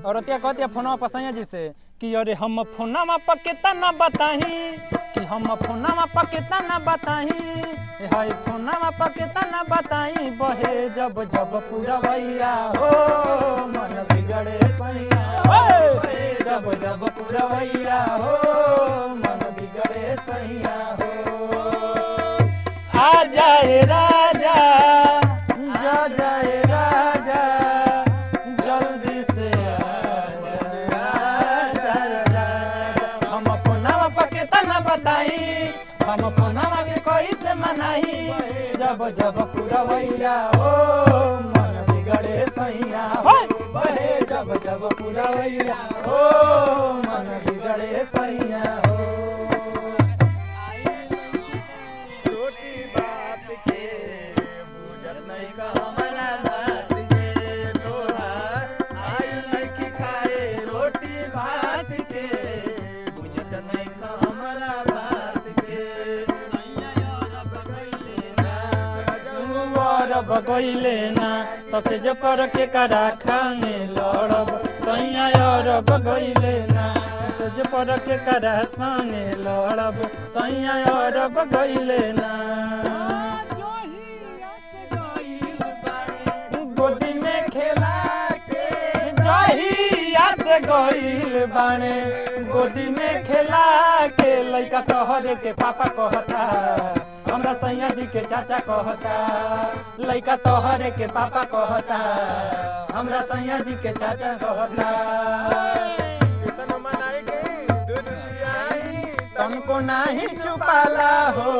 औरतिया कहती है फोनवा पसैया जी से कि अरे हम फोनवा पर कितना बताही कि हम फोनवा पर कितना बताही हाय फोनवा पर कितना बताही बहे जब जब पुरवैया हो मन बिगड़े सैया बहे जब जब पुरवैया हो मन बिगड़े सैया हो आ जाए राजा जा जाए राजा जल्दी से हम फोनवा पर कितना बताई हम फोनवा के कोई से मनाई जब जब पुरवैया हो मन बिगड़े सैया बहे जब जब पुरवैया हो मन बिगड़े सैया हो रोटी बात के बुझल नहीं का हमारा बात के तोरा आई नहीं की खाए रोटी बात के बुझल नहीं का हमारा बात के बगैले ना तसे जो पर के करा खाने लड़ब सैया और बगैले ना तसे जो पर के करा संगे लड़ब सैया और बगैले ना गोदी में खेला के जहिया से गइल बाने गोदी में खेला के लइका तोहरे के पापा कहता हमरा सैया जी के चाचा कहता लइका तोहरे के पापा कहता हमरा सैया जी के चाचा कहता कितना मनाई गई दूध पियाई तुमको नहीं छुपाला हो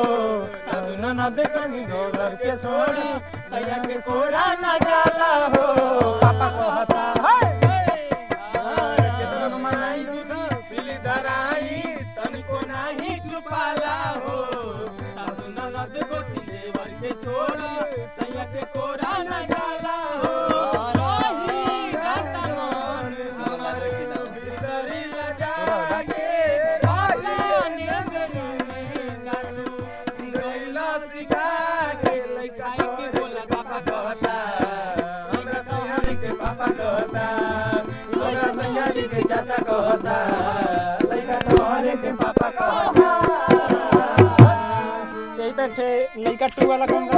सासु न देखनी घर के छोड़ी सैया के कोरा न जाला हो पापा कहता कितना मनाई दूध पीली धराई तनिको नहीं छुपाला हो छोड़ा सैया के कोरा न जाला हो भीतरी लजा के गैला सिखा के लइका के बोला पापा कहता हमरा सैया जी के पापा कहता हमरा सैया जी के चाचा कहता लइका तोहरे के पापा कहता लइका टू वाला कौन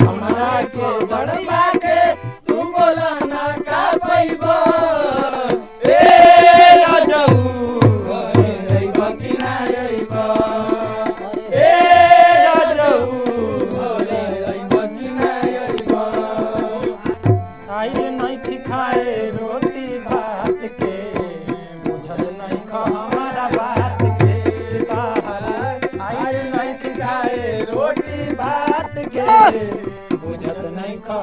हमरा के गड़बा के तू बोला ना का पैबो ए राजऊ रे बाकी ना आइबो ए राजऊ रे बाकी ना आइबो आई नहीं थी खाए रोटी भात के बुझल नहीं खा हमारा बात रोटी बात के बुझत नहीं खा